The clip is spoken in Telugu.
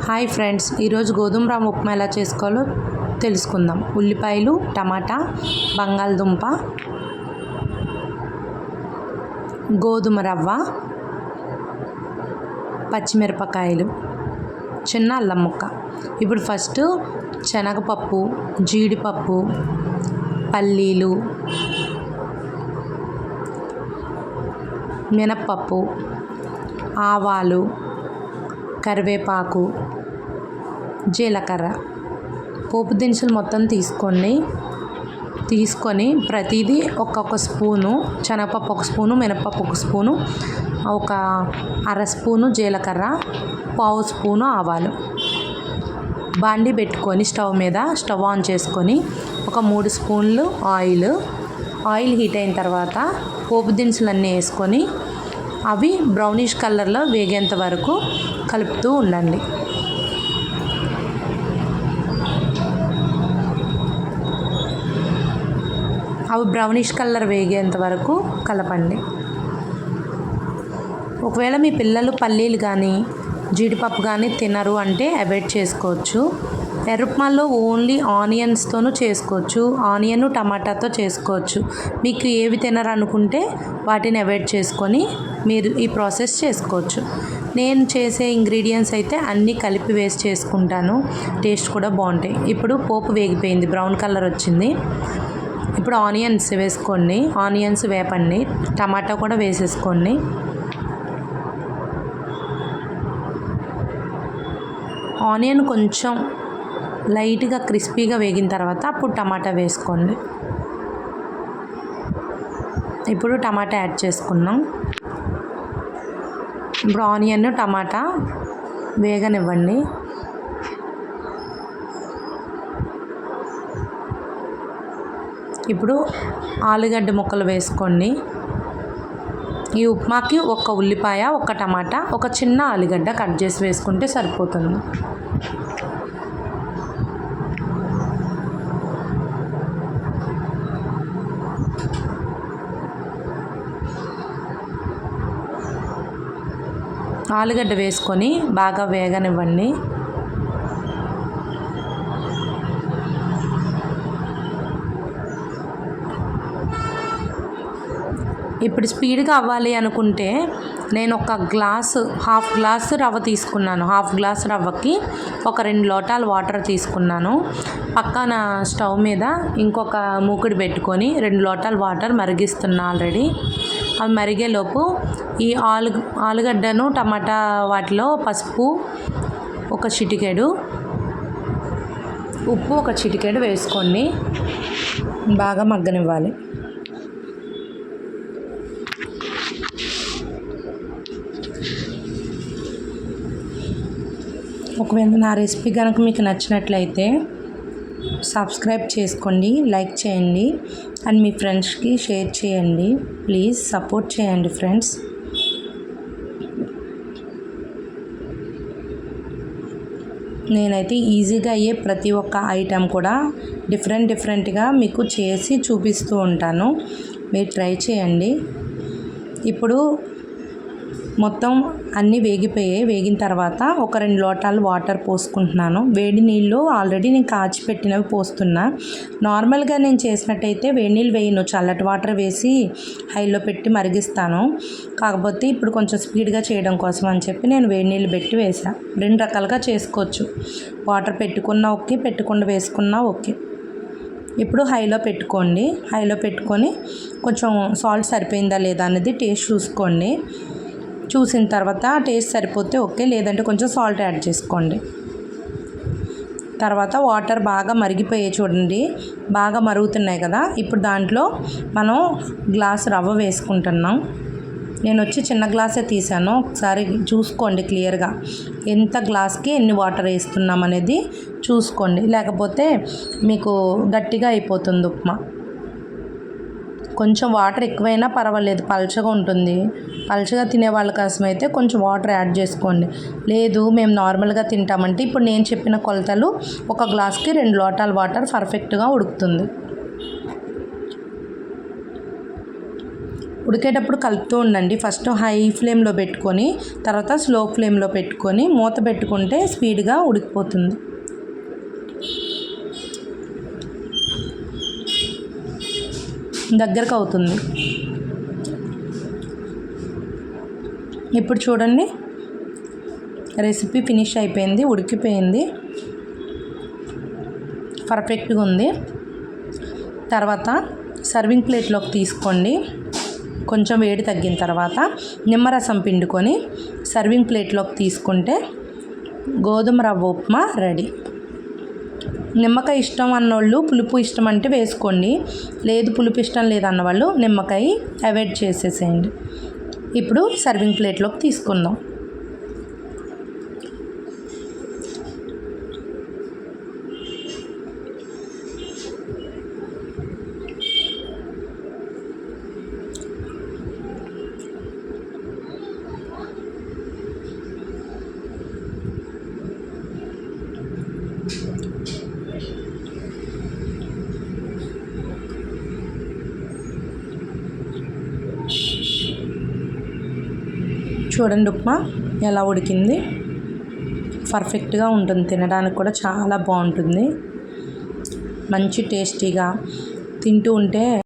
హాయ్ ఫ్రెండ్స్, ఈరోజు గోధుమ రవ్వ ఉప్మా ఎలా చేసుకోవాలో తెలుసుకుందాం. ఉల్లిపాయలు, టమాటా, బంగాళదుంప, గోధుమ రవ్వ, పచ్చిమిరపకాయలు, చిన్న అల్లం ముక్క. ఇప్పుడు ఫస్ట్ శనగపప్పు, జీడిపప్పు, పల్లీలు, మినప్పప్పు, ఆవాలు, కరివేపాకు, జీలకర్ర, పోపు దినుసులు మొత్తం తీసుకొని ప్రతిదీ ఒక్కొక్క స్పూను శనగపప్పు, ఒక స్పూను మినప్పప్పు, ఒక స్పూను, ఒక అర స్పూను జీలకర్ర, పావు స్పూను ఆవాలు బాండి పెట్టుకొని స్టవ్ ఆన్ చేసుకొని ఒక 3 స్పూన్లు ఆయిల్ హీట్ అయిన తర్వాత పోపు దినుసులన్నీ వేసుకొని అవి బ్రౌనిష్ కలర్లో వేగేంత వరకు కలుపుతూ ఉండండి. అవి బ్రౌనిష్ కలర్ వేగేంత వరకు కలపండి. ఒకవేళ మీ పిల్లలు పల్లీలు కానీ జీడిపప్పు కానీ తినరు అంటే అవాయిడ్ చేసుకోవచ్చు. ఎర్రప్మాలో ఓన్లీ ఆనియన్స్తోనూ చేసుకోవచ్చు, ఆనియన్ టమాటాతో చేసుకోవచ్చు. మీకు ఏవి తినరు అనుకుంటే వాటిని అవాయిడ్ చేసుకొని మీరు ఈ ప్రాసెస్ చేసుకోవచ్చు. నేను చేసే ఇంగ్రీడియంట్స్ అయితే అన్నీ కలిపి వేసి చేసుకుంటాను, టేస్ట్ కూడా బాగుంటాయి. ఇప్పుడు పోపు వేగిపోయింది, బ్రౌన్ కలర్ వచ్చింది. ఇప్పుడు ఆనియన్స్ వేసుకోండి, ఆనియన్స్ వేపండి, టమాటా కూడా వేసేసుకోండి. ఆనియన్ కొంచెం లైట్గా క్రిస్పీగా వేగిన తర్వాత అప్పుడు టమాటా వేసుకోండి. ఇప్పుడు టమాటా యాడ్ చేసుకున్నాం. ఇప్పుడు ఆనియన్ టమాటా వేగనివ్వండి. ఇప్పుడు ఆలుగడ్డ ముక్కలు వేసుకోండి. ఈ ఉప్మాకి ఒక ఉల్లిపాయ, ఒక టమాటా, ఒక చిన్న ఆలుగడ్డ కట్ చేసి వేసుకుంటే సరిపోతుంది. ఆలుగడ్డ వేసుకొని బాగా వేగనివ్వండి. ఇప్పుడు స్పీడ్గా అవ్వాలి అనుకుంటే నేను హాఫ్ గ్లాసు రవ్వ తీసుకున్నాను. హాఫ్ గ్లాస్ రవ్వకి ఒక 2 లోటాలు వాటర్ తీసుకున్నాను. పక్కన స్టవ్ మీద ఇంకొక మూకుడు పెట్టుకొని 2 లోటాలు వాటర్ మరిగిస్తున్నా ఆల్రెడీ. అవి మరిగేలోపు ఈ ఆలుగడ్డను టమాటా వాటిలో పసుపు ఒక చిటికెడు, ఉప్పు ఒక చిటికెడు వేసుకోండి. బాగా మగ్గనివ్వాలి. ఒకవేళ నా రెసిపీ కనుక మీకు నచ్చినట్లయితే సబ్స్క్రైబ్ చేసుకోండి, లైక్ చేయండి అండ్ మీ ఫ్రెండ్స్కి షేర్ చేయండి. ప్లీజ్ సపోర్ట్ చేయండి ఫ్రెండ్స్. నేనైతే ఈజీగా అయ్యే ప్రతి ఒక్క ఐటెం కూడా డిఫరెంట్గా మీకు చేసి చూపిస్తూ ఉంటాను, మీరు ట్రై చేయండి. ఇప్పుడు మొత్తం అన్నీ వేగిన తర్వాత ఒక 2 లోటాలు వాటర్ పోసుకుంటున్నాను. వేడి నీళ్ళు ఆల్రెడీ నేను కాచి పెట్టినవి పోస్తున్నా. నార్మల్గా నేను చేసినట్టయితే వేడి నీళ్ళు వేయను, చల్లటి వాటర్ వేసి హైలో పెట్టి మరిగిస్తాను. కాకపోతే ఇప్పుడు కొంచెం స్పీడ్గా చేయడం కోసం అని చెప్పి నేను వేడి నీళ్ళు పెట్టి వేసా. 2 రకాలుగా చేసుకోవచ్చు, వాటర్ పెట్టుకున్నా ఓకే, పెట్టకుండా వేసుకున్నా ఓకే. ఇప్పుడు హైలో పెట్టుకొని కొంచెం సాల్ట్ సరిపోయిందా లేదా అనేది టేస్ట్ చూసుకోండి. చూసిన తర్వాత టేస్ట్ సరిపోతే ఓకే, లేదంటే కొంచెం సాల్ట్ యాడ్ చేసుకోండి. తర్వాత వాటర్ బాగా మరిగిపోయాయి చూడండి, బాగా మరుగుతున్నాయి కదా. ఇప్పుడు దాంట్లో మనం గ్లాస్ రవ్వ వేసుకుంటున్నాం. నేను చిన్న గ్లాసే తీసాను, ఒకసారి చూసుకోండి క్లియర్గా ఎంత గ్లాస్కి ఎన్ని వాటర్ వేస్తున్నాం అనేది చూసుకోండి, లేకపోతే మీకు గట్టిగా అయిపోతుంది ఉప్మా. కొంచెం వాటర్ ఎక్కువైనా పర్వాలేదు, పల్చగా ఉంటుంది. పల్చగా తినే వాళ్ళ కోసం అయితే కొంచెం వాటర్ యాడ్ చేసుకోండి. లేదు మేము నార్మల్గా తింటామంటే ఇప్పుడు నేను చెప్పిన కొలతలు ఒక గ్లాస్కి 2 లోటాల వాటర్ పర్ఫెక్ట్గా ఉడుకుతుంది. ఉడికేటప్పుడు కలుపుతూ ఉండండి. ఫస్ట్ హై ఫ్లేమ్లో పెట్టుకొని తర్వాత స్లో ఫ్లేమ్లో పెట్టుకొని మూత పెట్టుకుంటే స్పీడ్గా ఉడికిపోతుంది. దగ్గరకు అవుతుంది. ఇప్పుడు చూడండి, రెసిపీ ఫినిష్ అయిపోయింది, ఉడికిపోయింది, పర్ఫెక్ట్గా ఉంది. తర్వాత సర్వింగ్ ప్లేట్లోకి తీసుకోండి. కొంచెం వేడి తగ్గిన తర్వాత నిమ్మరసం పిండుకొని సర్వింగ్ ప్లేట్లోకి తీసుకుంటే గోధుమ రవ్వ ఉప్మా రెడీ. నిమ్మకాయ ఇష్టం అన్నోళ్ళు పులుపు ఇష్టం అంటే వేసుకోండి, లేదు పులుపు ఇష్టం లేదన్న వాళ్ళు నిమ్మకాయ అవాయిడ్ చేసేసేయండి. ఇప్పుడు సర్వింగ్ ప్లేట్లోకి తీసుకుందాం. చూడండి ఉప్మా ఎలా ఉడికింది, పర్ఫెక్ట్గా ఉంటుంది. తినడానికి కూడా చాలా బాగుంటుంది, మంచి టేస్టీగా. తింటూ ఉంటే